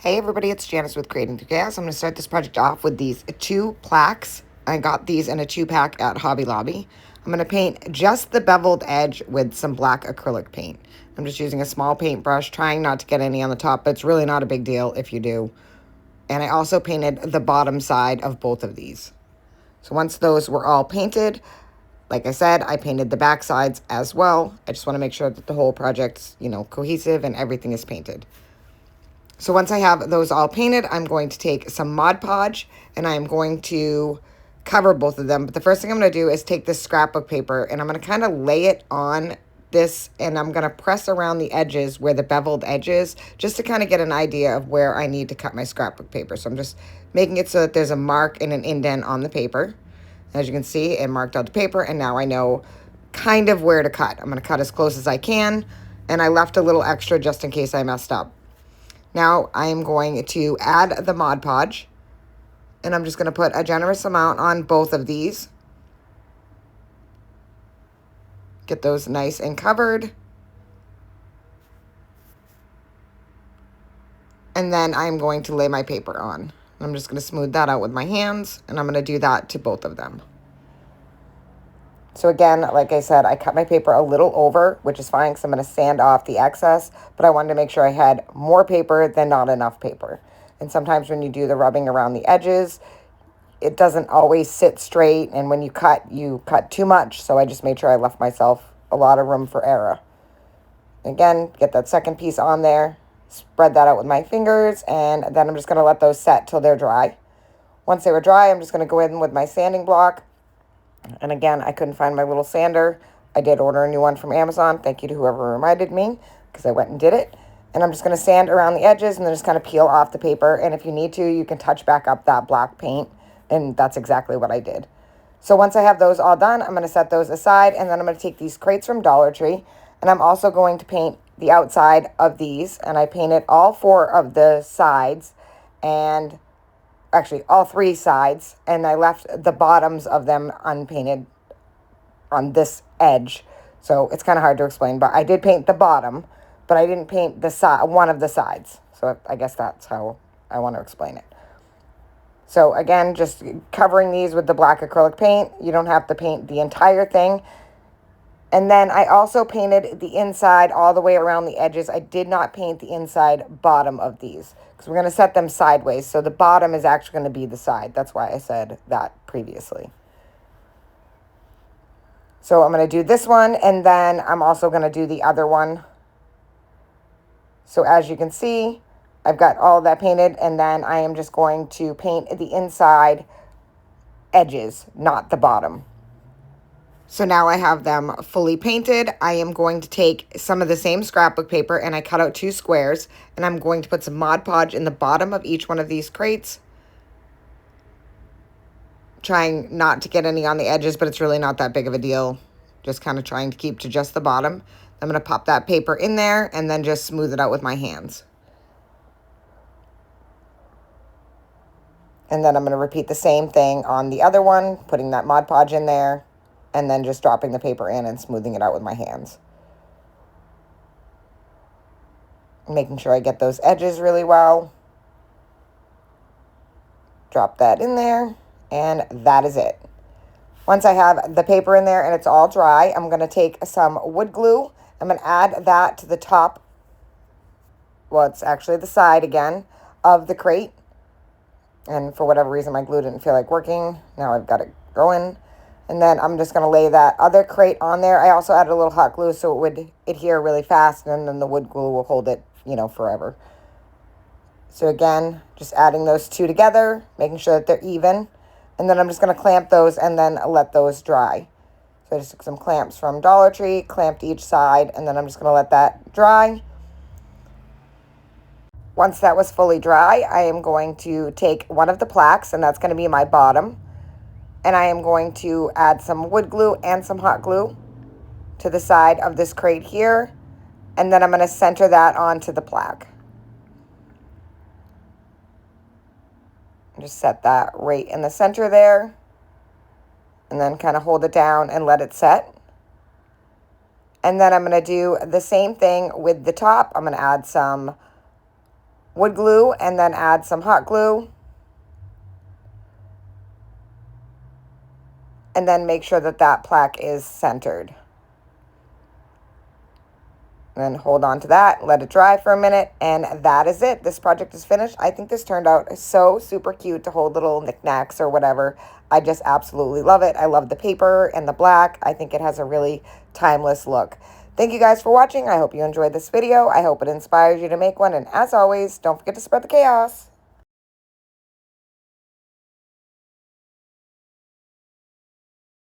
Hey everybody, it's Janice with Creating Chaos. I'm going to start this project off with these two plaques. I got these in a 2-pack at Hobby Lobby. I'm going to paint just the beveled edge with some black acrylic paint. I'm just using a small paintbrush, trying not to get any on the top, but it's really not a big deal if you do. And I also painted the bottom side of both of these. So once those were all painted, like I said, I painted the back sides as well. I just want to make sure that the whole project's, cohesive and everything is painted. So once I have those all painted, I'm going to take some Mod Podge and I'm going to cover both of them. But the first thing I'm going to do is take this scrapbook paper and I'm going to kind of lay it on this and I'm going to press around the edges where the beveled edge is just to kind of get an idea of where I need to cut my scrapbook paper. So I'm just making it so that there's a mark and an indent on the paper. As you can see, it marked out the paper and now I know kind of where to cut. I'm going to cut as close as I can and I left a little extra just in case I messed up. Now I am going to add the Mod Podge, and I'm just going to put a generous amount on both of these. Get those nice and covered. And then I'm going to lay my paper on. I'm just going to smooth that out with my hands, and I'm going to do that to both of them. So again, like I said, I cut my paper a little over, which is fine because I'm going to sand off the excess, but I wanted to make sure I had more paper than not enough paper. And sometimes when you do the rubbing around the edges, it doesn't always sit straight, and when you cut too much, so I just made sure I left myself a lot of room for error. Again, get that second piece on there, spread that out with my fingers, and then I'm just going to let those set till they're dry. Once they were dry, I'm just going to go in with my sanding block. And again, I couldn't find my little sander. I did order a new one from Amazon. Thank you to whoever reminded me because I went and did it. And I'm just going to sand around the edges and then just kind of peel off the paper. And if you need to, you can touch back up that black paint. And that's exactly what I did. So once I have those all done, I'm going to set those aside. And then I'm going to take these crates from Dollar Tree. And I'm also going to paint the outside of these. And I painted all 4 of the sides and actually all 3 sides, and I left the bottoms of them unpainted on this edge. So it's kind of hard to explain, but I did paint the bottom, but I didn't paint the one of the sides. So I guess that's how I want to explain it. So again, just covering these with the black acrylic paint. You don't have to paint the entire thing. And then I also painted the inside all the way around the edges. I did not paint the inside bottom of these because we're going to set them sideways. So the bottom is actually going to be the side. That's why I said that previously. So I'm going to do this one, and then I'm also going to do the other one. So as you can see, I've got all of that painted, and then I am just going to paint the inside edges, not the bottom. So now I have them fully painted. I am going to take some of the same scrapbook paper and I cut out 2 squares, and I'm going to put some Mod Podge in the bottom of each one of these crates. Trying not to get any on the edges, but it's really not that big of a deal. Just kind of trying to keep to just the bottom. I'm going to pop that paper in there and then just smooth it out with my hands. And then I'm going to repeat the same thing on the other one, putting that Mod Podge in there, and then just dropping the paper in and smoothing it out with my hands. Making sure I get those edges really well. Drop that in there, and that is it. Once I have the paper in there and it's all dry, I'm going to take some wood glue. I'm going to add that to the top, well, it's actually the side again, of the crate. And for whatever reason, my glue didn't feel like working. Now I've got it going. And then I'm just going to lay that other crate on there. I also added a little hot glue so it would adhere really fast, and then the wood glue will hold it, forever. So again, just adding those 2 together, making sure that they're even. And then I'm just going to clamp those and then let those dry. So I just took some clamps from Dollar Tree, clamped each side, and then I'm just going to let that dry. Once that was fully dry, I am going to take one of the plaques, and that's going to be my bottom. And I am going to add some wood glue and some hot glue to the side of this crate here. And then I'm going to center that onto the plaque. Just set that right in the center there. And then kind of hold it down and let it set. And then I'm going to do the same thing with the top. I'm going to add some wood glue and then add some hot glue. And then make sure that that plaque is centered. And then hold on to that, let it dry for a minute, and that is it. This project is finished. I think this turned out so super cute to hold little knickknacks or whatever. I just absolutely love it. I love the paper and the black. I think it has a really timeless look. Thank you guys for watching. I hope you enjoyed this video. I hope it inspires you to make one. And as always, don't forget to spread the chaos.